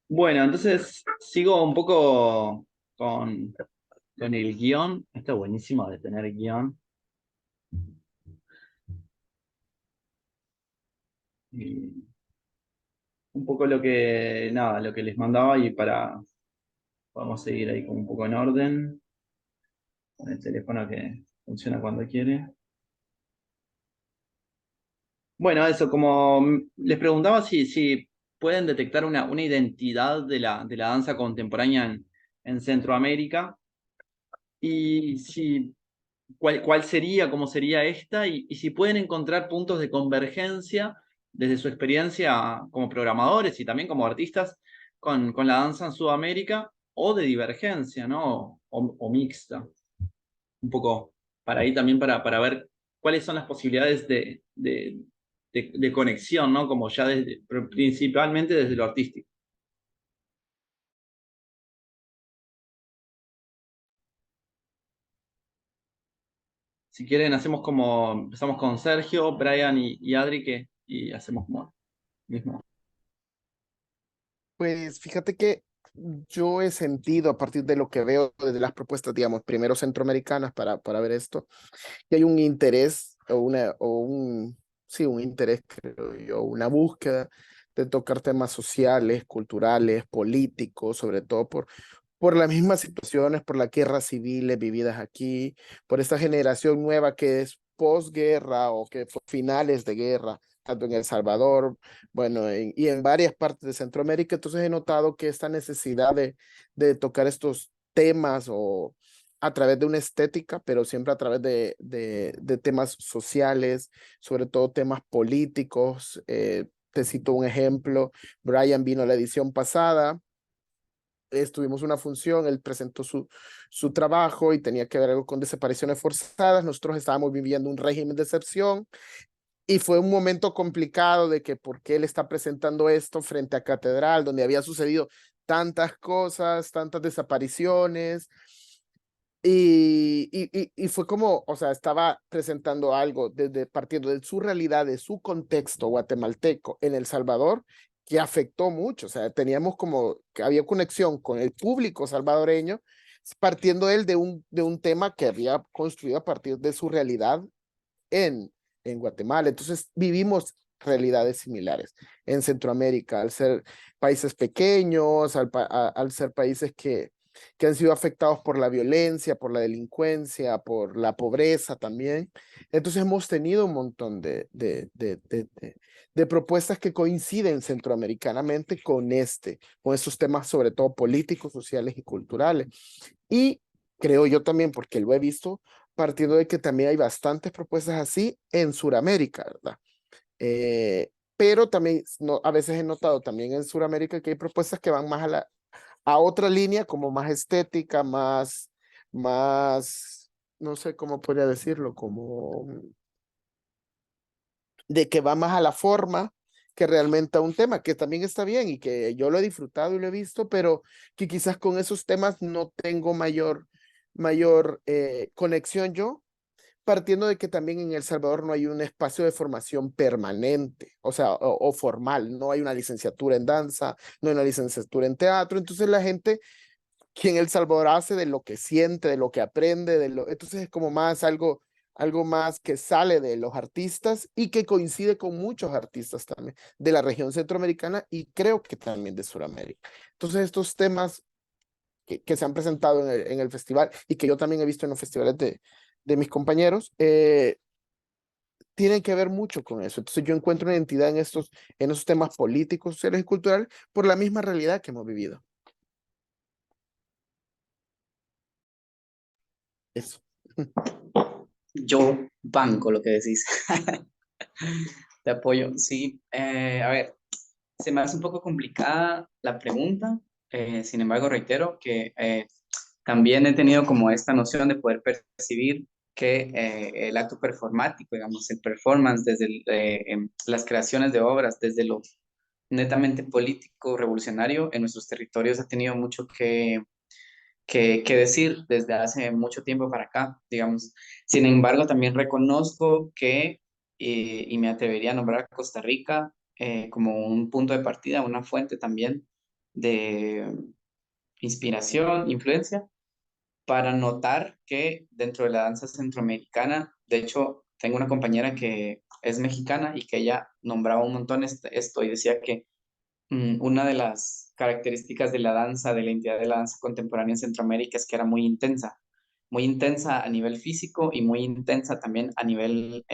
Bueno, entonces sigo un poco con, con el guión. Está buenísimo de tener guión. Y un poco lo que les mandaba y podemos seguir ahí como un poco en orden, con el teléfono que funciona cuando quiere. Bueno, eso, como les preguntaba si pueden detectar una identidad de la danza contemporánea en Centroamérica y si cuál sería, cómo sería esta, y si pueden encontrar puntos de convergencia desde su experiencia como programadores y también como artistas con la danza en Sudamérica, o de divergencia, ¿no? O mixta. Un poco para ahí también para ver cuáles son las posibilidades de conexión, ¿no? Como ya principalmente desde lo artístico. Si quieren, empezamos con Sergio, Brian y Adri, y hacemos como mismo. Pues fíjate que yo he sentido a partir de lo que veo desde las propuestas, digamos, primero centroamericanas para ver esto, que hay un interés sí, un interés, creo yo, una búsqueda de tocar temas sociales, culturales, políticos, sobre todo por las mismas situaciones, por las guerras civiles vividas aquí, por esta generación nueva que es posguerra o que fue finales de guerra, tanto en El Salvador, bueno, y en varias partes de Centroamérica. Entonces he notado que esta necesidad de tocar estos temas o a través de una estética, pero siempre a través de temas sociales, sobre todo temas políticos. Te cito un ejemplo, Brian vino a la edición pasada, estuvimos una función, él presentó su trabajo y tenía que ver algo con desapariciones forzadas. Nosotros estábamos viviendo un régimen de excepción y fue un momento complicado de que por qué él está presentando esto frente a Catedral, donde había sucedido tantas cosas, tantas desapariciones. Y fue como, o sea, estaba presentando algo desde partiendo de su realidad, de su contexto guatemalteco en El Salvador, que afectó mucho. O sea, teníamos como que había conexión con el público salvadoreño, partiendo él de un tema que había construido a partir de su realidad en Guatemala. Entonces, vivimos realidades similares en Centroamérica, al ser países pequeños, al ser países que han sido afectados por la violencia, por la delincuencia, por la pobreza también. Entonces hemos tenido un montón de propuestas que coinciden centroamericanamente con estos temas, sobre todo políticos, sociales y culturales. Y creo yo también, porque lo he visto, partiendo de que también hay bastantes propuestas así en Sudamérica, ¿verdad? Pero también no, a veces he notado también en Sudamérica que hay propuestas que van más a otra línea, como más estética, más, no sé cómo podría decirlo, como de que va más a la forma que realmente a un tema, que también está bien y que yo lo he disfrutado y lo he visto, pero que quizás con esos temas no tengo mayor conexión yo, partiendo de que también en El Salvador no hay un espacio de formación permanente, o sea, o formal, no hay una licenciatura en danza, no hay una licenciatura en teatro. Entonces la gente que en El Salvador hace de lo que siente, de lo que aprende, entonces es como más algo más que sale de los artistas y que coincide con muchos artistas también de la región centroamericana y creo que también de Sudamérica. Entonces estos temas que se han presentado en el festival y que yo también he visto en los festivales de mis compañeros, tienen que ver mucho con eso. Entonces yo encuentro una identidad en esos temas políticos, sociales y culturales por la misma realidad que hemos vivido. Eso. Yo banco lo que decís. Te apoyo. Sí, a ver, se me hace un poco complicada la pregunta. Sin embargo, reitero que también he tenido como esta noción de poder percibir que el acto performático, digamos, el performance desde las creaciones de obras, desde lo netamente político, revolucionario, en nuestros territorios ha tenido mucho que decir desde hace mucho tiempo para acá, digamos. Sin embargo, también reconozco que, y me atrevería a nombrar a Costa Rica como un punto de partida, una fuente también de inspiración, influencia, para notar que dentro de la danza centroamericana, de hecho, tengo una compañera que es mexicana y que ella nombraba un montón esto y decía que una de las características de la danza, de la identidad de la danza contemporánea en Centroamérica es que era muy intensa a nivel físico y muy intensa también a nivel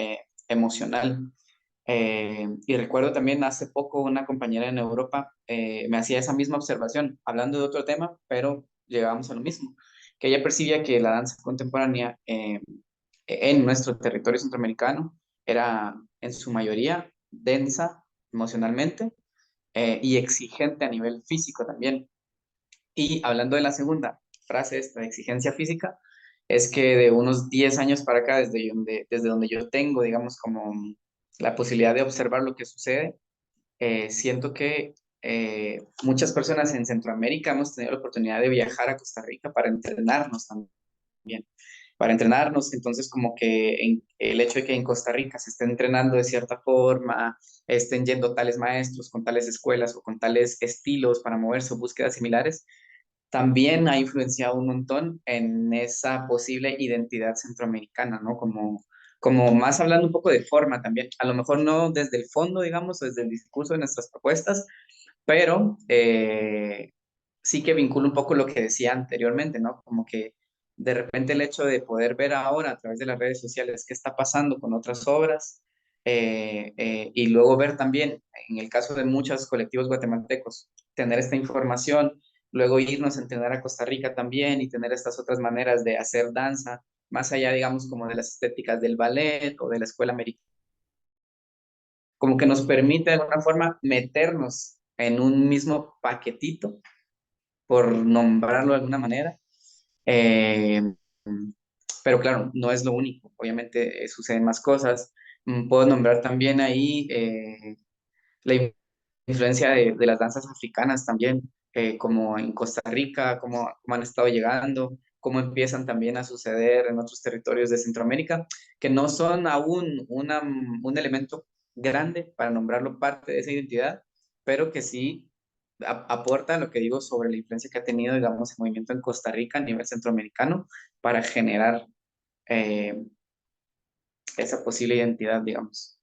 emocional. Y recuerdo también hace poco una compañera en Europa me hacía esa misma observación, hablando de otro tema, pero llegábamos a lo mismo, que ella percibía que la danza contemporánea en nuestro territorio centroamericano era en su mayoría densa emocionalmente y exigente a nivel físico también. Y hablando de la segunda frase, esta de exigencia física, es que de unos 10 años para acá, desde donde yo tengo, digamos, como la posibilidad de observar lo que sucede, siento que muchas personas en Centroamérica hemos tenido la oportunidad de viajar a Costa Rica para entrenarnos también, para entrenarnos. Entonces, como que el hecho de que en Costa Rica se esté entrenando de cierta forma, estén yendo tales maestros con tales escuelas o con tales estilos para moverse o búsquedas similares, también ha influenciado un montón en esa posible identidad centroamericana, ¿no? Como más hablando un poco de forma también, a lo mejor no desde el fondo, digamos, o desde el discurso de nuestras propuestas, pero sí que vincula un poco lo que decía anteriormente, ¿no? Como que de repente el hecho de poder ver ahora a través de las redes sociales qué está pasando con otras obras y luego ver también, en el caso de muchos colectivos guatemaltecos, tener esta información, luego irnos a entrenar a Costa Rica también y tener estas otras maneras de hacer danza, más allá, digamos, como de las estéticas del ballet o de la escuela americana, como que nos permite de alguna forma meternos en un mismo paquetito por nombrarlo de alguna manera. Eh, pero claro, no es lo único. Obviamente suceden más cosas. Puedo nombrar también ahí la influencia de las danzas africanas también, como en Costa Rica, cómo han estado llegando, cómo empiezan también a suceder en otros territorios de Centroamérica, que no son aún un elemento grande para nombrarlo parte de esa identidad, pero que sí aporta lo que digo sobre la influencia que ha tenido, digamos, el movimiento en Costa Rica a nivel centroamericano para generar eh, esa posible identidad, digamos.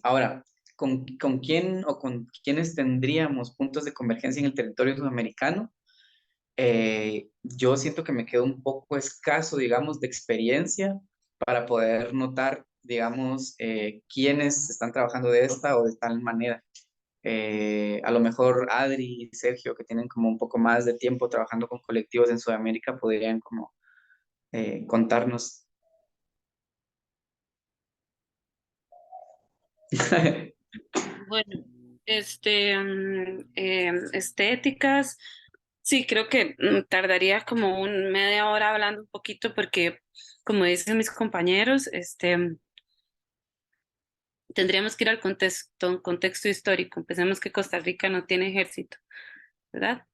Ahora, ¿con quién o con quiénes tendríamos puntos de convergencia en el territorio sudamericano? Yo siento que me quedo un poco escaso, digamos, de experiencia para poder notar, digamos, quiénes están trabajando de esta o de tal manera. A lo mejor Adri y Sergio, que tienen como un poco más de tiempo trabajando con colectivos en Sudamérica, podrían como contarnos. Bueno, estéticas, sí, creo que tardaría como un media hora hablando un poquito porque, como dicen mis compañeros, tendríamos que ir al contexto histórico. Empecemos que Costa Rica no tiene ejército, ¿verdad?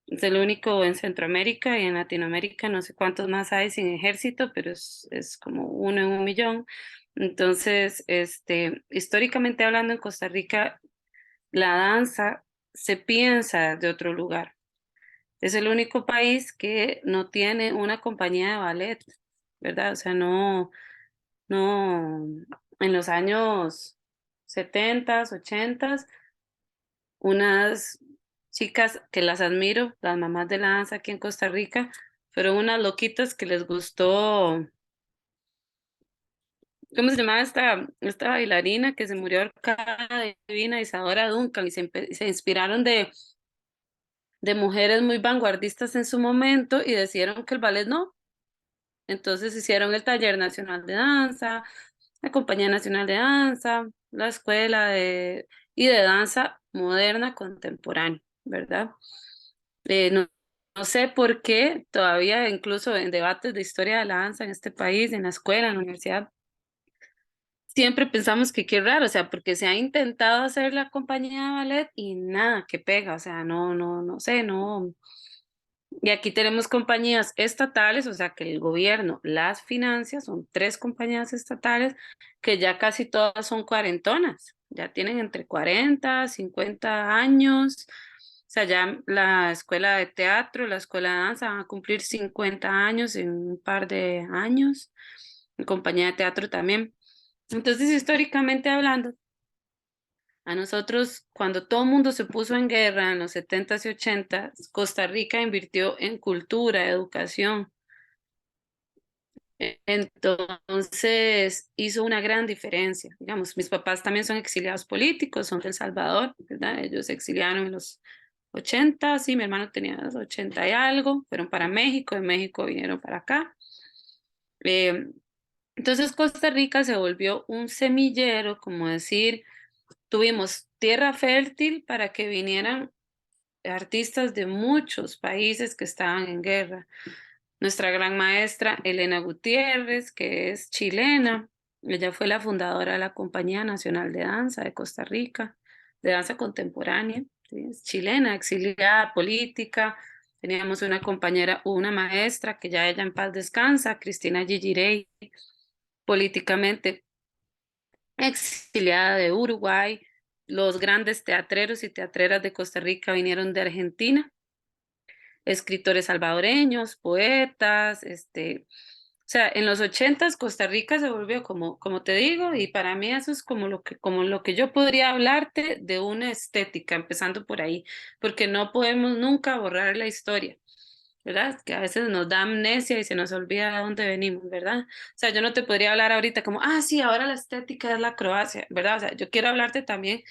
Es el único en Centroamérica y en Latinoamérica, no sé cuántos más hay sin ejército, pero es como uno en un millón. Entonces, históricamente hablando en Costa Rica, la danza se piensa de otro lugar. Es el único país que no tiene una compañía de ballet, ¿verdad? O sea, no, en los años 70, 80, unas chicas que las admiro, las mamás de la danza aquí en Costa Rica, fueron unas loquitas que les gustó, ¿cómo se llamaba esta bailarina que se murió ahorcada, divina, Isadora Duncan, y se inspiraron de mujeres muy vanguardistas en su momento y decidieron que el ballet no. Entonces hicieron el Taller Nacional de Danza, la Compañía Nacional de Danza, la y de Danza Moderna Contemporánea, ¿verdad? No, no sé por qué todavía, incluso en debates de historia de la danza en este país, en la escuela, en la universidad, siempre pensamos que qué raro, o sea, porque se ha intentado hacer la compañía de ballet y nada que pega, o sea, no sé, no. Y aquí tenemos compañías estatales, o sea, que el gobierno las financia, son 3 compañías estatales que ya casi todas son cuarentonas. ya tienen entre 40, 50 años. O sea, ya la escuela de teatro, la escuela de danza van a cumplir 50 años en un par de años. En compañía de teatro también. Entonces, históricamente hablando, a nosotros, cuando todo el mundo se puso en guerra en los 70s y 80s, Costa Rica invirtió en cultura, educación. Entonces hizo una gran diferencia. Digamos, mis papás también son exiliados políticos, son de El Salvador, ¿verdad? Ellos se exiliaron en los 80, sí, mi hermano tenía los 80 y algo, fueron para México, de México vinieron para acá. Eh, entonces Costa Rica se volvió un semillero, como decir, tuvimos tierra fértil para que vinieran artistas de muchos países que estaban en guerra. Nuestra gran maestra Elena Gutiérrez, que es chilena, ella fue la fundadora de la Compañía Nacional de Danza de Costa Rica, de danza contemporánea, ¿sí? Es chilena, exiliada política. Teníamos una compañera, una maestra, que ya ella en paz descansa, Cristina Gigirey, políticamente exiliada de Uruguay. Los grandes teatreros y teatreras de Costa Rica vinieron de Argentina, escritores salvadoreños, poetas, o sea, en los 80s Costa Rica se volvió como te digo, y para mí eso es como lo que yo podría hablarte de una estética, empezando por ahí, porque no podemos nunca borrar la historia, ¿verdad? Que a veces nos da amnesia y se nos olvida de dónde venimos, ¿verdad? O sea, yo no te podría hablar ahorita como, sí, ahora la estética es la Croacia, ¿verdad? O sea, yo quiero hablarte también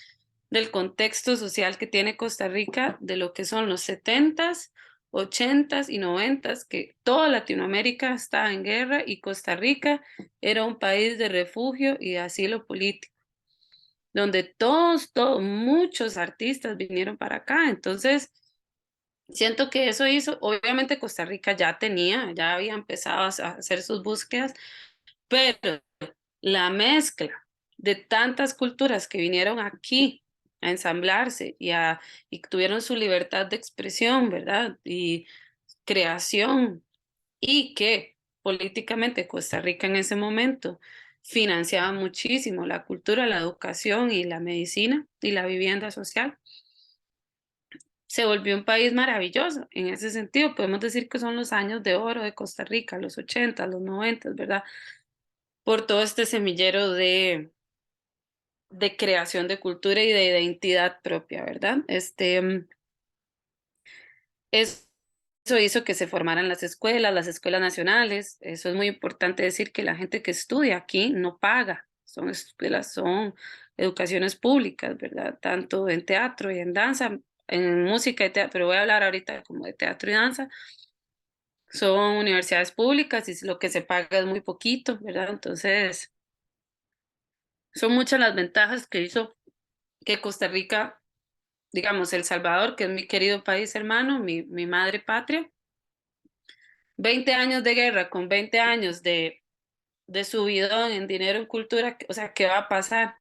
del contexto social que tiene Costa Rica, de lo que son los 70s, 80s y 90s, que toda Latinoamérica estaba en guerra y Costa Rica era un país de refugio y de asilo político, donde muchos artistas vinieron para acá. Entonces, siento que eso hizo, obviamente Costa Rica ya había empezado a hacer sus búsquedas, pero la mezcla de tantas culturas que vinieron aquí a ensamblarse y tuvieron su libertad de expresión, ¿verdad? Y creación, y que políticamente Costa Rica en ese momento financiaba muchísimo la cultura, la educación y la medicina y la vivienda social. Se volvió un país maravilloso. En ese sentido, podemos decir que son los años de oro de Costa Rica, los 80, los 90, ¿verdad? Por todo este semillero de creación de cultura y de identidad propia, ¿verdad? Eso hizo que se formaran las escuelas nacionales. Eso es muy importante decir que la gente que estudia aquí no paga. Son escuelas, son educaciones públicas, ¿verdad? Tanto en teatro y en danza, en música y teatro, pero voy a hablar ahorita como de teatro y danza. Son universidades públicas y lo que se paga es muy poquito, ¿verdad? Entonces, son muchas las ventajas que hizo que Costa Rica, digamos, El Salvador, que es mi querido país hermano, mi madre patria, 20 años de guerra con 20 años de subidón en dinero en cultura, o sea, ¿qué va a pasar?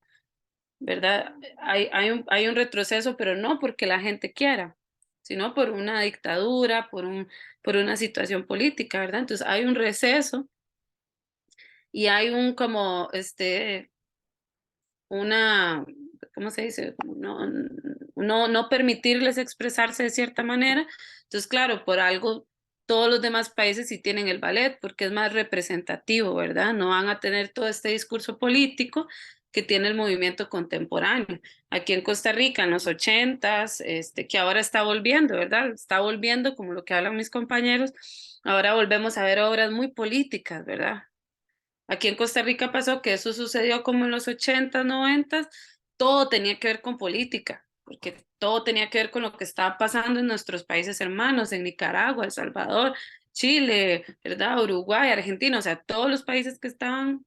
¿Verdad? Hay un retroceso, pero no porque la gente quiera, sino por una dictadura, por una situación política, ¿verdad? Entonces hay un receso y hay un como, una, ¿cómo se dice? No permitirles expresarse de cierta manera. Entonces, claro, por algo todos los demás países sí tienen el ballet porque es más representativo, ¿verdad? No van a tener todo este discurso político que tiene el movimiento contemporáneo. Aquí en Costa Rica, en los 80s, que ahora está volviendo, ¿verdad? Está volviendo, como lo que hablan mis compañeros, ahora volvemos a ver obras muy políticas, ¿verdad? Aquí en Costa Rica pasó que eso sucedió como en los 80, 90, todo tenía que ver con política, porque todo tenía que ver con lo que estaba pasando en nuestros países hermanos, en Nicaragua, El Salvador, Chile, ¿verdad? Uruguay, Argentina, o sea, todos los países que estaban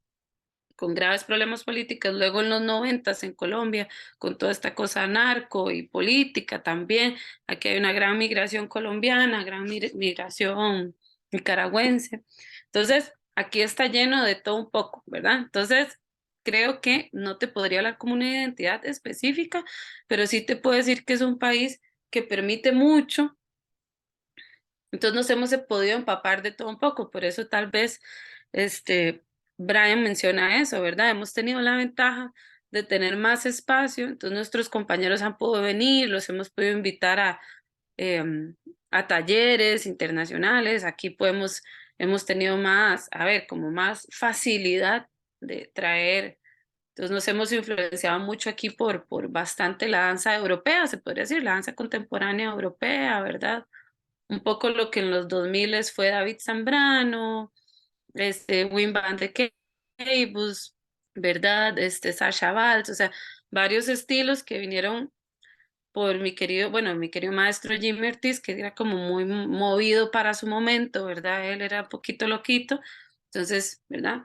con graves problemas políticos, luego en los 90 en Colombia, con toda esta cosa narco y política también, aquí hay una gran migración colombiana, gran migración nicaragüense. Entonces, aquí está lleno de todo un poco, ¿verdad? Entonces, creo que no te podría hablar como una identidad específica, pero sí te puedo decir que es un país que permite mucho. Entonces nos hemos podido empapar de todo un poco, por eso tal vez este, Brian menciona eso, ¿verdad? Hemos tenido la ventaja de tener más espacio, entonces nuestros compañeros han podido venir, los hemos podido invitar a talleres internacionales, aquí hemos tenido más, a ver, como más facilidad de traer. Entonces nos hemos influenciado mucho aquí por bastante la danza europea, se podría decir, la danza contemporánea europea, ¿verdad? Un poco lo que en los 2000 fue David Zambrano, Wim van de Keybus, ¿verdad? Sasha Valls, o sea, varios estilos que vinieron por mi querido maestro Jimmy Ortiz, que era como muy movido para su momento, ¿verdad? Él era un poquito loquito, entonces, ¿verdad?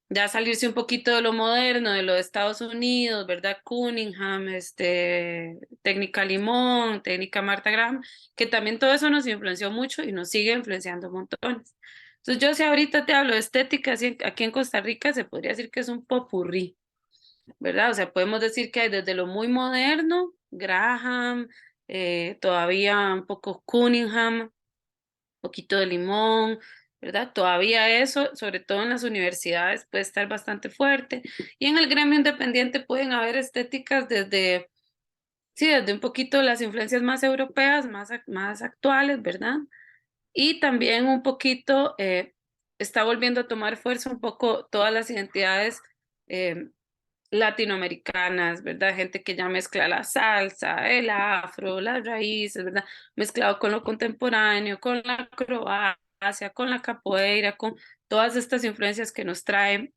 Ya salirse un poquito de lo moderno, de lo de Estados Unidos, ¿verdad? Cunningham, técnica Limón, técnica Martha Graham, que también todo eso nos influenció mucho y nos sigue influenciando montones. Entonces yo si ahorita te hablo de estética, aquí en Costa Rica se podría decir que es un popurrí, ¿verdad? O sea, podemos decir que hay desde lo muy moderno, Graham, todavía un poco Cunningham, poquito de limón, ¿verdad? Todavía eso, sobre todo en las universidades, puede estar bastante fuerte. Y en el gremio independiente pueden haber estéticas desde, sí, desde un poquito las influencias más europeas, más actuales, ¿verdad? Y también un poquito está volviendo a tomar fuerza un poco todas las identidades eh, latinoamericanas, ¿verdad? Gente que ya mezcla la salsa, el afro, las raíces, ¿verdad? Mezclado con lo contemporáneo, con la acrobacia, con la capoeira, con todas estas influencias que nos traen.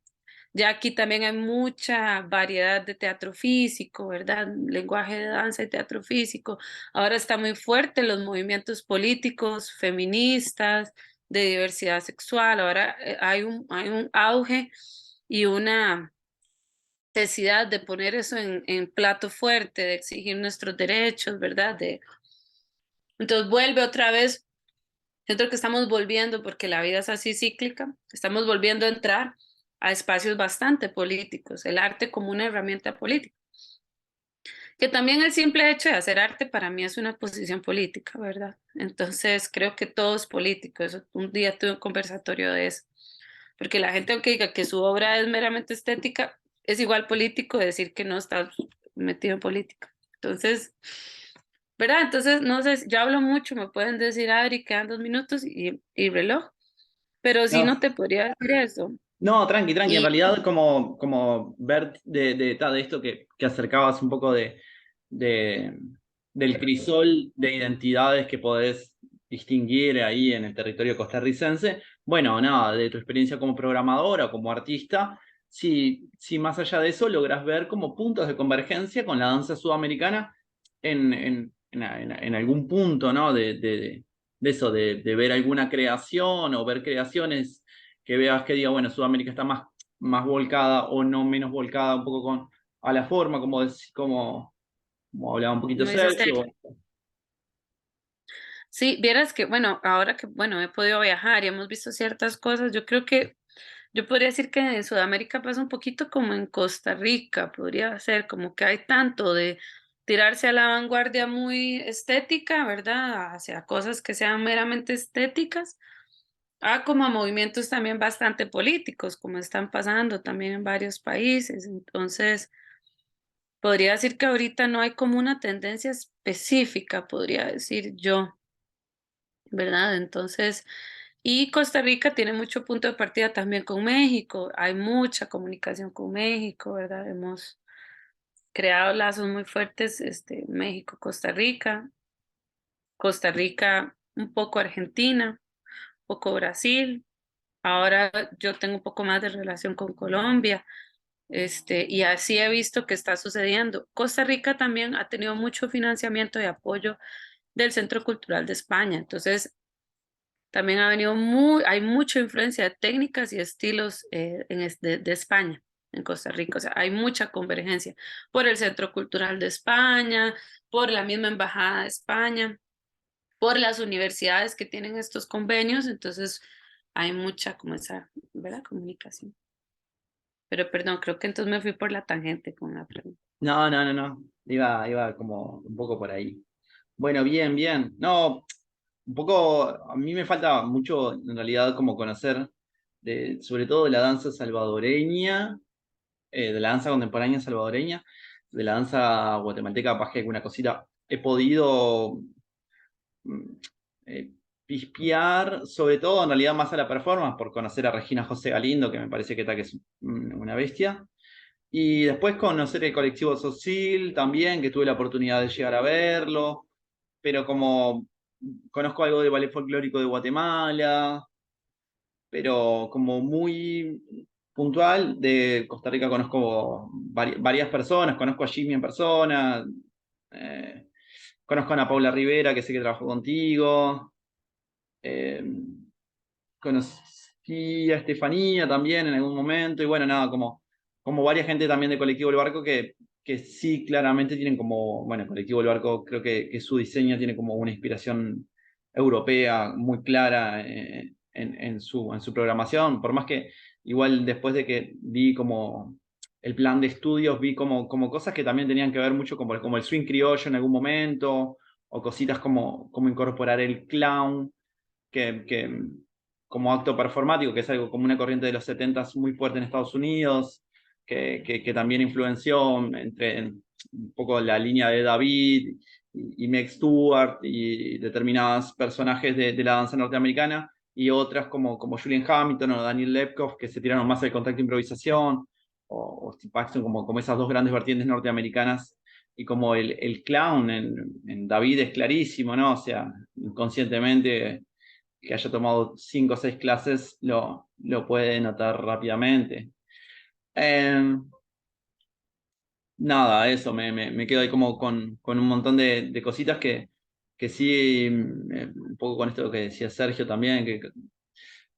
Ya aquí también hay mucha variedad de teatro físico, ¿verdad? Lenguaje de danza y teatro físico. Ahora está muy fuerte los movimientos políticos, feministas, de diversidad sexual. Ahora hay un auge y una necesidad de poner eso en plato fuerte, de exigir nuestros derechos, ¿verdad? Entonces vuelve otra vez, siento que estamos volviendo, porque la vida es así cíclica, estamos volviendo a entrar a espacios bastante políticos, el arte como una herramienta política, que también el simple hecho de hacer arte para mí es una posición política, ¿verdad? Entonces creo que todo es político, eso, un día tuve un conversatorio de eso, porque la gente aunque diga que su obra es meramente estética, es igual político decir que no está metido en política. Entonces, ¿verdad? Entonces, no sé, yo hablo mucho, me pueden decir, Adri, quedan 2 minutos y reloj, pero sí no No, te podría decir eso. no, tranqui, tranqui. En Y realidad, como ver de esto que acercabas un poco de, del crisol de identidades que podés distinguir ahí en el territorio costarricense. Bueno, nada, de tu experiencia como programadora, como artista, si más allá de eso logras ver como puntos de convergencia con la danza sudamericana en algún punto, ¿no? De eso, de ver alguna creación o ver creaciones que veas que diga, bueno, Sudamérica está más volcada o no menos volcada un poco a la forma, como hablaba un poquito no dices, Sergio. sí, vieras que, bueno, ahora que, bueno, he podido viajar y hemos visto ciertas cosas, yo creo que yo podría decir que en Sudamérica pasa un poquito como en Costa Rica, podría ser como que hay tanto de tirarse a la vanguardia muy estética, ¿verdad? Hacia cosas que sean meramente estéticas, como a movimientos también bastante políticos, como están pasando también en varios países. Entonces, podría decir que ahorita no hay como una tendencia específica, podría decir yo, ¿verdad? Entonces, y Costa Rica tiene mucho punto de partida también con México, hay mucha comunicación con México, ¿verdad? Hemos creado lazos muy fuertes, México, Costa Rica, un poco Argentina, un poco Brasil, ahora yo tengo un poco más de relación con Colombia, y así he visto que está sucediendo. Costa Rica también ha tenido mucho financiamiento y apoyo del Centro Cultural de España, entonces también hay mucha influencia de técnicas y estilos de España en Costa Rica. O sea, hay mucha convergencia por el Centro Cultural de España, por la misma Embajada de España, por las universidades que tienen estos convenios. Entonces, hay mucha como esa, ¿verdad? Comunicación. Pero perdón, creo que entonces me fui por la tangente con la pregunta. No. Iba como un poco por ahí. Bueno, bien, bien. No, un poco, a mí me falta mucho en realidad como conocer sobre todo de la danza salvadoreña. de la danza contemporánea salvadoreña, de la danza guatemalteca, capaz que alguna cosita he podido pispear, sobre todo en realidad más a la performance, por conocer a Regina José Galindo, que me parece que es una bestia. Y después conocer el colectivo Socil también, que tuve la oportunidad de llegar a verlo, pero como conozco algo de ballet folclórico de Guatemala, pero como muy puntual, de Costa Rica conozco varias personas, conozco a Jimmy en persona, conozco a Ana Paula Rivera, que sé que trabajó contigo, conocí a Estefanía también en algún momento, y bueno, nada, como varias gente también de Colectivo El Barco que sí claramente tienen como, bueno, Colectivo El Barco creo que su diseño tiene como una inspiración europea muy clara en su programación, por más que igual después de que vi como el plan de estudios, vi como cosas que también tenían que ver mucho como el swing criollo en algún momento, o cositas como incorporar el clown, que como acto performático, que es algo como una corriente de los 70 muy fuerte en Estados Unidos, que también influenció entre un poco la línea de David y Meg Stewart y determinados personajes de la danza norteamericana, y otras como Julian Hamilton o Daniel Lepkoff, que se tiraron más al contacto de improvisación, o Steve Paxton, como esas dos grandes vertientes norteamericanas. Y como el clown en David es clarísimo, ¿no? O sea, inconscientemente que haya tomado 5 o 6 clases lo puede notar rápidamente. Nada, eso, me quedo ahí como con un montón de cositas que sí, un poco con esto que decía Sergio también, que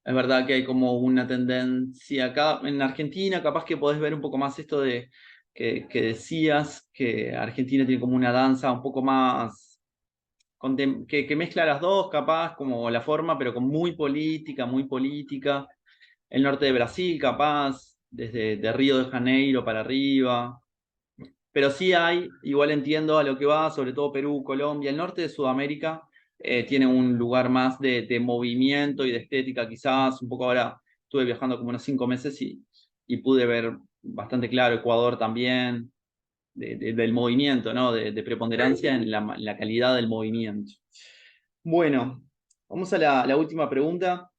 es verdad que hay como una tendencia acá en Argentina, capaz que podés ver un poco más esto de que decías, que Argentina tiene como una danza un poco más que mezcla las dos, capaz, como la forma, pero con muy política, muy política. El norte de Brasil, capaz, desde de Río de Janeiro para arriba. Pero sí hay, igual entiendo a lo que va, sobre todo Perú, Colombia. El norte de Sudamérica tiene un lugar más de movimiento y de estética, quizás. Un poco ahora estuve viajando como unos 5 meses y pude ver bastante claro Ecuador también del movimiento, ¿no? De preponderancia en la calidad del movimiento. Bueno, vamos a la última pregunta.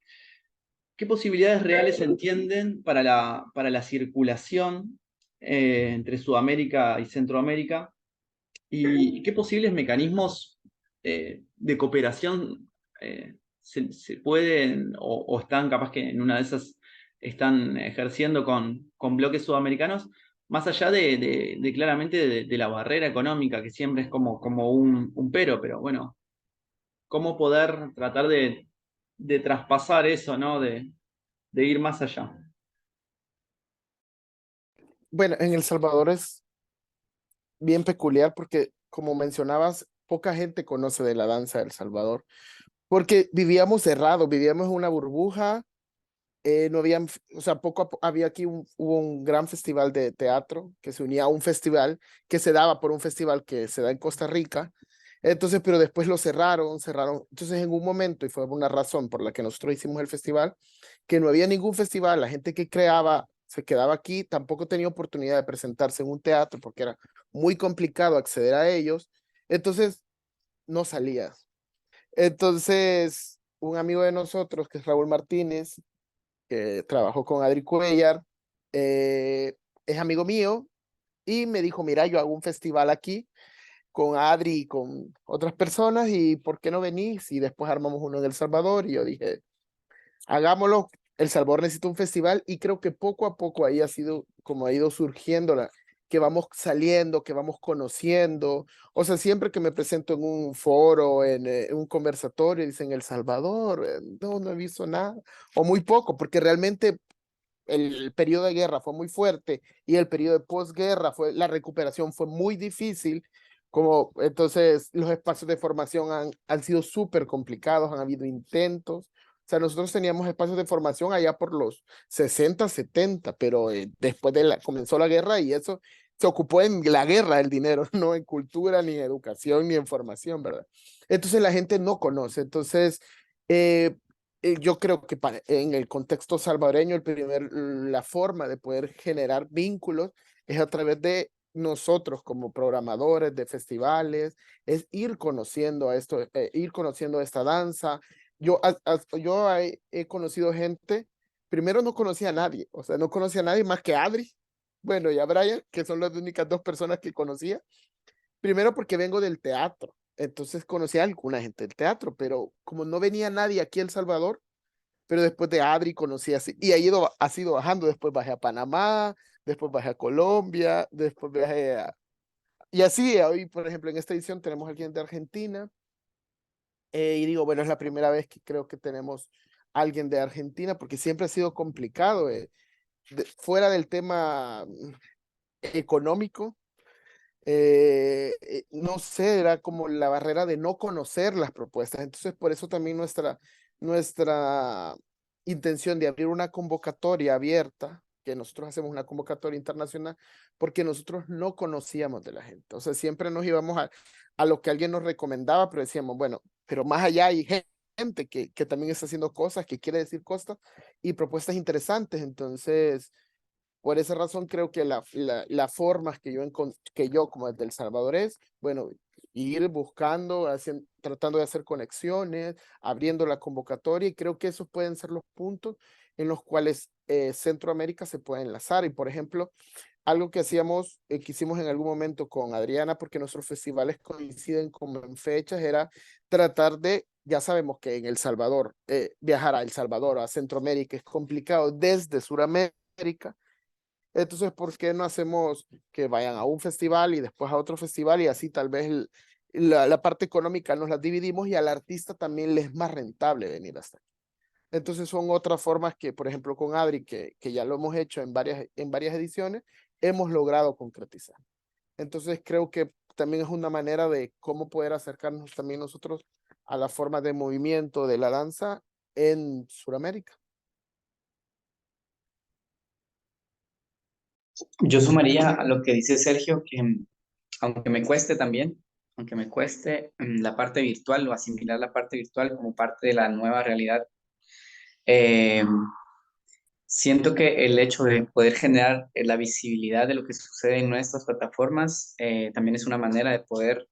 ¿Qué posibilidades reales se entienden para la circulación entre Sudamérica y Centroamérica? ¿Y qué posibles mecanismos de cooperación se pueden o están capaz que en una de esas están ejerciendo con bloques sudamericanos, más allá de claramente de la barrera económica, que siempre es como un pero bueno, cómo poder tratar de traspasar eso, ¿no? De ir más allá. Bueno, en El Salvador es bien peculiar porque, como mencionabas, poca gente conoce de la danza de El Salvador, porque vivíamos cerrados, vivíamos en una burbuja, no habían, o sea, había aquí hubo un gran festival de teatro que se unía a un festival que se daba por un festival que se da en Costa Rica. Entonces, pero después lo cerraron. Entonces, en un momento, y fue una razón por la que nosotros hicimos el festival, que no había ningún festival, la gente que creaba se quedaba aquí, tampoco tenía oportunidad de presentarse en un teatro porque era muy complicado acceder a ellos. Entonces, no salía. Entonces, un amigo de nosotros, que es Raúl Martínez, que trabajó con Adri Cuellar, es amigo mío, y me dijo, mira, yo hago un festival aquí con Adri y con otras personas, y ¿por qué no venís? Y después armamos uno en El Salvador, y yo dije, hagámoslo. El Salvador necesita un festival, y creo que poco a poco ahí ha sido como ha ido surgiendo que vamos saliendo, que vamos conociendo. O sea, siempre que me presento en un foro, en un conversatorio, dicen El Salvador, no he visto nada, o muy poco, porque realmente el periodo de guerra fue muy fuerte y el periodo de posguerra la recuperación fue muy difícil. Entonces los espacios de formación han sido súper complicados, han habido intentos. O sea, nosotros teníamos espacios de formación allá por los 60, 70, pero después comenzó la guerra, y eso se ocupó en la guerra el dinero, no en cultura, ni en educación, ni en formación, ¿verdad? Entonces la gente no conoce. Entonces, yo creo que en el contexto salvadoreño, la forma de poder generar vínculos es a través de nosotros como programadores de festivales, es ir conociendo a esto, ir conociendo esta danza. Yo he conocido gente, primero no conocía a nadie, o sea, no conocía a nadie más que Adri, bueno, y a Brian, que son las únicas dos personas que conocía. Primero porque vengo del teatro, entonces conocí a alguna gente del teatro, pero como no venía nadie aquí a El Salvador, pero después de Adri conocí así, y ha sido bajando, después bajé a Panamá, después bajé a Colombia, después bajé a... Y así, hoy, por ejemplo, en esta edición tenemos a alguien de Argentina, y digo, bueno, es la primera vez que creo que tenemos a alguien de Argentina, porque siempre ha sido complicado, fuera del tema económico, no sé, era como la barrera de no conocer las propuestas. Entonces, por eso también nuestra intención de abrir una convocatoria abierta, que nosotros hacemos una convocatoria internacional, porque nosotros no conocíamos de la gente. O sea, siempre nos íbamos a lo que alguien nos recomendaba, pero decíamos, bueno, pero más allá hay gente que también está haciendo cosas, que quiere decir cosas y propuestas interesantes. Entonces, por esa razón creo que la forma que yo como desde El Salvador es, bueno, ir buscando, tratando de hacer conexiones, abriendo la convocatoria, y creo que esos pueden ser los puntos en los cuales Centroamérica se puede enlazar. Y por ejemplo, algo que que hicimos en algún momento con Adriana, porque nuestros festivales coinciden como en fechas, era tratar de, ya sabemos que en El Salvador, viajar a El Salvador o a Centroamérica es complicado desde Sudamérica. Entonces, ¿por qué no hacemos que vayan a un festival y después a otro festival, y así tal vez la parte económica nos la dividimos y al artista también le es más rentable venir hasta aquí? Entonces son otras formas que, por ejemplo, con Adri, que ya lo hemos hecho en varias ediciones, hemos logrado concretizar. Entonces creo que también es una manera de cómo poder acercarnos también nosotros a la forma de movimiento de la danza en Sudamérica. Yo sumaría a lo que dice Sergio, que aunque me cueste también, aunque me cueste la parte virtual o asimilar la parte virtual como parte de la nueva realidad, eh, siento que el hecho de poder generar la visibilidad de lo que sucede en nuestras plataformas también es una manera de poder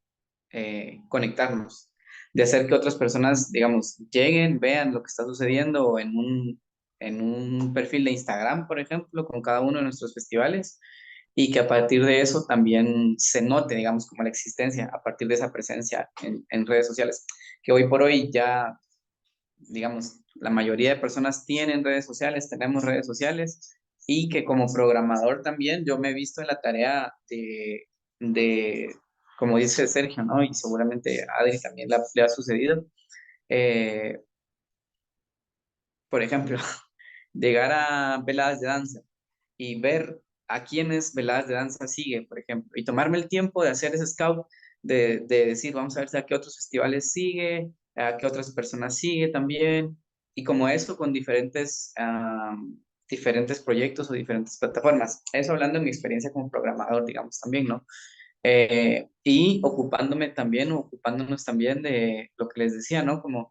conectarnos, de hacer que otras personas, digamos, lleguen, vean lo que está sucediendo en un perfil de Instagram, por ejemplo, con cada uno de nuestros festivales, y que a partir de eso también se note, digamos, como la existencia, a partir de esa presencia en redes sociales, que hoy por hoy ya, digamos, la mayoría de personas tienen redes sociales, tenemos redes sociales, y que como programador también yo me he visto en la tarea de como dice Sergio, ¿no? Y seguramente a Adri también le ha sucedido. eh, por ejemplo, llegar a veladas de danza y ver a quiénes veladas de danza sigue, por ejemplo, y tomarme el tiempo de hacer ese scout, de decir, vamos a ver si a qué otros festivales sigue, a qué otras personas sigue también, y como eso con diferentes proyectos o diferentes plataformas. Eso hablando de mi experiencia como programador, digamos, también, ¿no? Y ocupándome también, o ocupándonos también de lo que les decía, ¿no? Como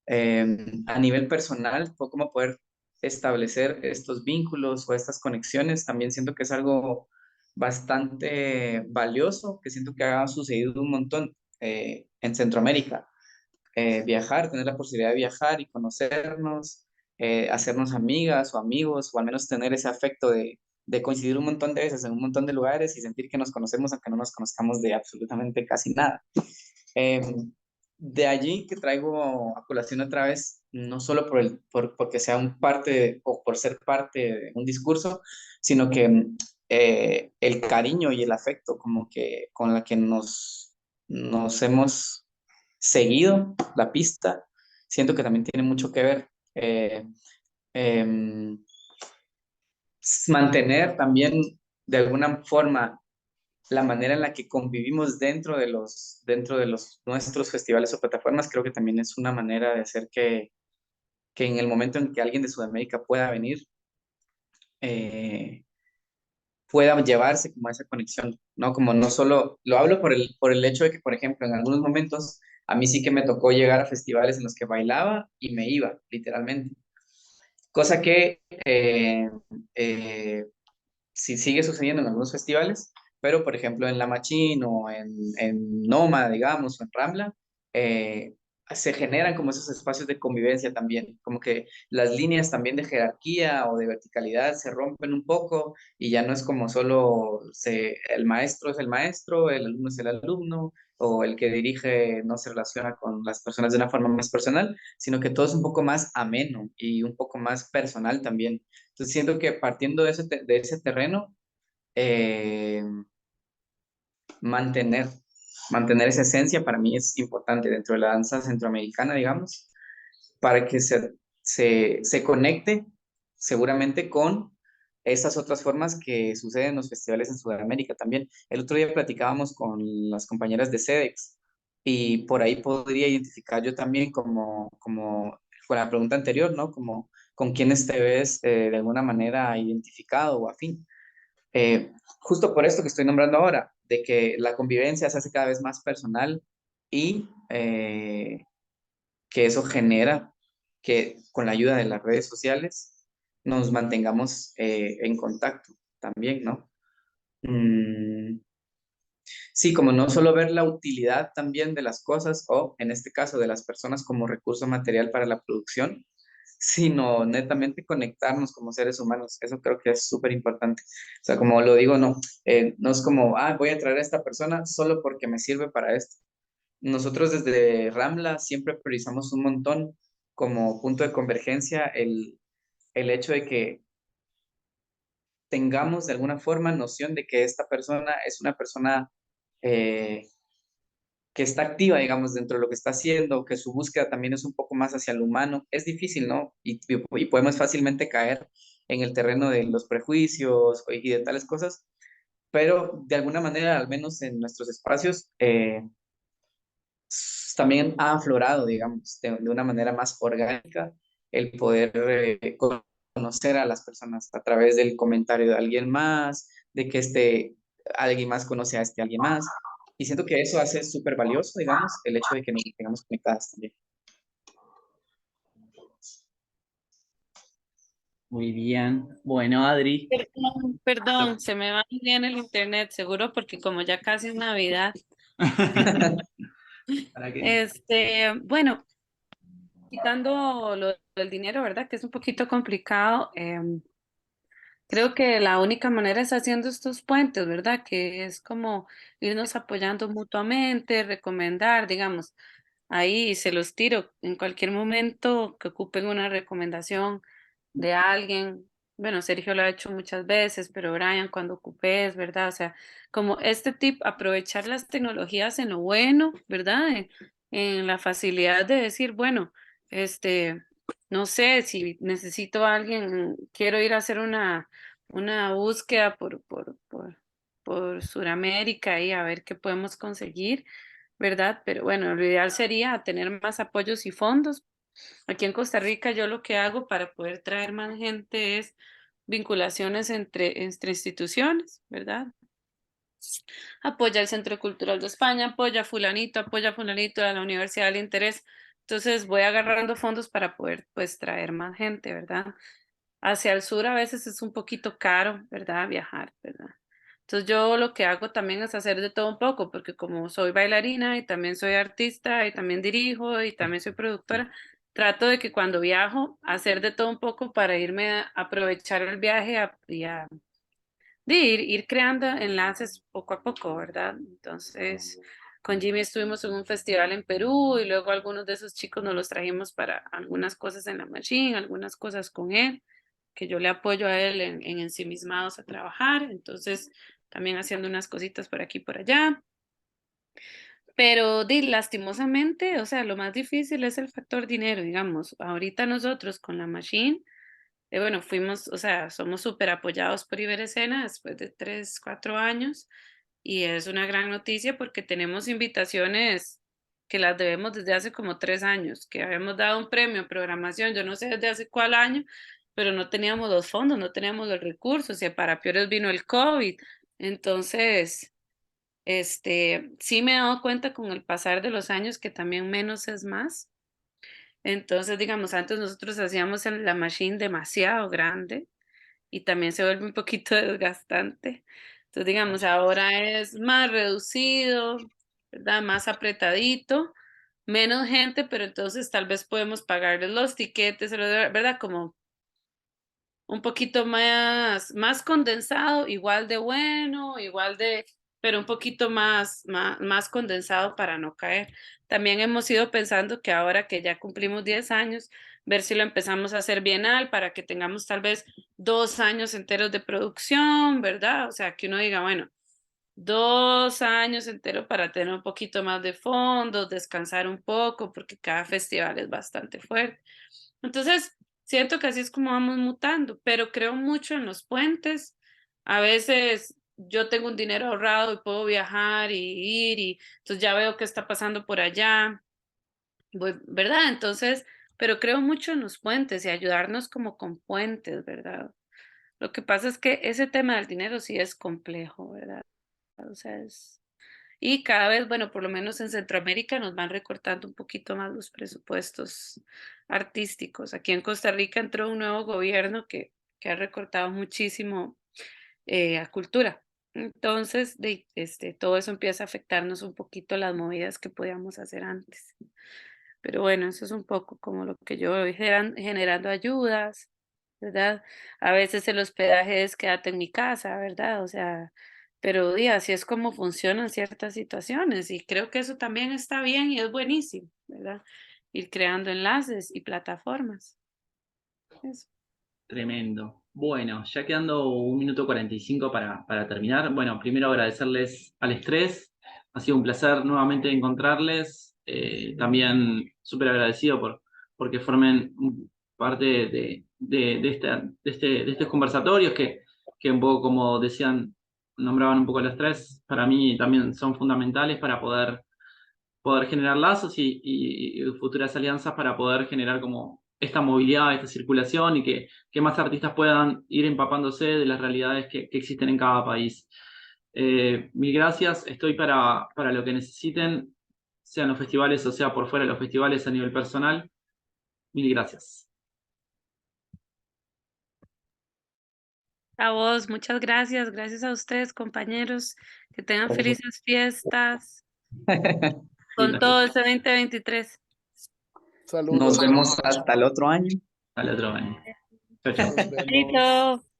a nivel personal, cómo poder establecer estos vínculos o estas conexiones, también siento que es algo bastante valioso, que siento que ha sucedido un montón en Centroamérica. Viajar, tener la posibilidad de viajar y conocernos, hacernos amigas o amigos, o al menos tener ese afecto de coincidir un montón de veces en un montón de lugares y sentir que nos conocemos aunque no nos conozcamos de absolutamente casi nada. Eh, de allí que traigo a colación otra vez, no solo porque sea un parte o por ser parte de un discurso, sino que el cariño y el afecto como que con la que nos hemos seguido la pista, siento que también tiene mucho que ver. Em, Mantener también de alguna forma la manera en la que convivimos dentro de los nuestros festivales o plataformas, creo que también es una manera de hacer que en el momento en que alguien de Sudamérica pueda venir, eh, pueda llevarse como esa conexión, ¿no? Como no solo, lo hablo por el hecho de que, por ejemplo, en algunos momentos A mí sí que me tocó llegar a festivales en los que bailaba y me iba, literalmente. Cosa que sí sigue sucediendo en algunos festivales, pero por ejemplo en La Machín o en Noma, digamos, o en Rambla, eh, se generan como esos espacios de convivencia también, como que las líneas también de jerarquía o de verticalidad se rompen un poco y ya no es como solo el maestro es el maestro, el alumno es el alumno, o el que dirige no se relaciona con las personas de una forma más personal, sino que todo es un poco más ameno y un poco más personal también. Entonces siento que partiendo de ese terreno, eh, mantener, mantener esa esencia para mí es importante dentro de la danza centroamericana, digamos, para que se conecte seguramente con esas otras formas que suceden en los festivales en Sudamérica también. El otro día platicábamos con las compañeras de CEDEX y por ahí podría identificar yo también como con la pregunta anterior, ¿no? Como con quiénes te ves de alguna manera identificado o afín. Justo por esto que estoy nombrando ahora, de que la convivencia se hace cada vez más personal y que eso genera que con la ayuda de las redes sociales nos mantengamos en contacto también, ¿no? Mm, sí, como no solo ver la utilidad también de las cosas o en este caso de las personas como recurso material para la producción, sino netamente conectarnos como seres humanos. Eso creo que es súper importante. O sea, como lo digo, no, no es como, voy a traer a esta persona solo porque me sirve para esto. Nosotros desde Ramla siempre priorizamos un montón como punto de convergencia el hecho de que tengamos de alguna forma noción de que esta persona es una persona eh, que está activa, digamos, dentro de lo que está haciendo, que su búsqueda también es un poco más hacia lo humano. Es difícil, ¿no? Y podemos fácilmente caer en el terreno de los prejuicios y de tales cosas, pero de alguna manera, al menos en nuestros espacios, también ha aflorado, digamos, de una manera más orgánica el poder conocer a las personas a través del comentario de alguien más, de que alguien más conoce a este alguien más. Y siento que eso hace súper valioso, digamos, el hecho de que nos tengamos conectadas también. Muy bien. Bueno, Adri. Perdón, se me va muy bien el internet, seguro porque como ya casi es Navidad. ¿Para qué? Bueno, quitando lo del dinero, ¿verdad? Que es un poquito complicado. Creo que la única manera es haciendo estos puentes, ¿verdad? Que es como irnos apoyando mutuamente, recomendar, digamos, ahí se los tiro en cualquier momento que ocupen una recomendación de alguien. Bueno, Sergio lo ha hecho muchas veces, pero Brian, cuando ocupes, ¿verdad? O sea, como este tip, aprovechar las tecnologías en lo bueno, ¿verdad? En la facilidad de decir, bueno, este, no sé, si necesito a alguien, quiero ir a hacer una búsqueda por Sudamérica y a ver qué podemos conseguir, ¿verdad? Pero bueno, lo ideal sería tener más apoyos y fondos. Aquí en Costa Rica yo lo que hago para poder traer más gente es vinculaciones entre instituciones, ¿verdad? Apoya el Centro Cultural de España, apoya a fulanito de la Universidad del Interés. Entonces voy agarrando fondos para poder pues traer más gente, ¿verdad? Hacia el sur a veces es un poquito caro, ¿verdad? Viajar, ¿verdad? Entonces yo lo que hago también es hacer de todo un poco, porque como soy bailarina y también soy artista y también dirijo y también soy productora, trato de que cuando viajo, hacer de todo un poco para irme a aprovechar el viaje de ir creando enlaces poco a poco, ¿verdad? Entonces, con Jimmy estuvimos en un festival en Perú y luego algunos de esos chicos nos los trajimos para algunas cosas en la machine, algunas cosas con él, que yo le apoyo a él en ensimismados a trabajar, entonces también haciendo unas cositas por aquí y por allá. Pero lastimosamente, o sea, lo más difícil es el factor dinero, digamos. Ahorita nosotros con la machine bueno, fuimos, o sea, somos súper apoyados por Iberescena después de 3, 4 años y es una gran noticia porque tenemos invitaciones que las debemos desde hace como 3 años, que habíamos dado un premio a programación, yo no sé desde hace cuál año, pero no teníamos los fondos, no teníamos los recursos y para peores vino el COVID. Entonces, Sí me he dado cuenta con el pasar de los años que también menos es más. Entonces, digamos, antes nosotros hacíamos la machine demasiado grande y también se vuelve un poquito desgastante. Entonces, digamos, ahora es más reducido, ¿verdad? Más apretadito, menos gente, pero entonces tal vez podemos pagarles los tiquetes, ¿verdad? Como un poquito más condensado, igual de bueno, pero un poquito más condensado para no caer. También hemos ido pensando que ahora que ya cumplimos 10 años, ver si lo empezamos a hacer bienal para que tengamos tal vez 2 años enteros de producción, ¿verdad? O sea, que uno diga, bueno, 2 años enteros para tener un poquito más de fondos, descansar un poco, porque cada festival es bastante fuerte. Entonces, siento que así es como vamos mutando, pero creo mucho en los puentes. A veces yo tengo un dinero ahorrado y puedo viajar y ir y entonces ya veo qué está pasando por allá, ¿verdad? Entonces, pero creo mucho en los puentes y ayudarnos como con puentes, ¿verdad? Lo que pasa es que ese tema del dinero sí es complejo, ¿verdad? O sea, y cada vez, bueno, por lo menos en Centroamérica nos van recortando un poquito más los presupuestos artísticos. Aquí en Costa Rica entró un nuevo gobierno que ha recortado muchísimo a cultura. Entonces, todo eso empieza a afectarnos un poquito las movidas que podíamos hacer antes. Pero bueno, eso es un poco como lo que yo voy generando ayudas, ¿verdad? A veces el hospedaje es quédate en mi casa, ¿verdad? O sea, pero así es como funcionan ciertas situaciones y creo que eso también está bien y es buenísimo, ¿verdad? Ir creando enlaces y plataformas. Eso. Tremendo. Bueno, ya quedando 1 minuto 45 para terminar. Bueno, primero agradecerles al estrés. Ha sido un placer nuevamente encontrarles. También súper agradecido porque formen parte de estos conversatorios que un poco como decían, nombraban un poco los tres, para mí también son fundamentales para poder generar lazos y futuras alianzas para poder generar como esta movilidad, esta circulación y que más artistas puedan ir empapándose de las realidades que existen en cada país. Mil gracias, estoy para lo que necesiten, sean los festivales o sea por fuera de los festivales a nivel personal. Mil gracias. A vos, muchas gracias. Gracias a ustedes, compañeros. Que tengan Gracias. felices fiestas con Linda todo fiesta. este 2023. Saludos. Nos vemos hasta el otro año. Al otro año. Chao, chao. Nos vemos. Chaito.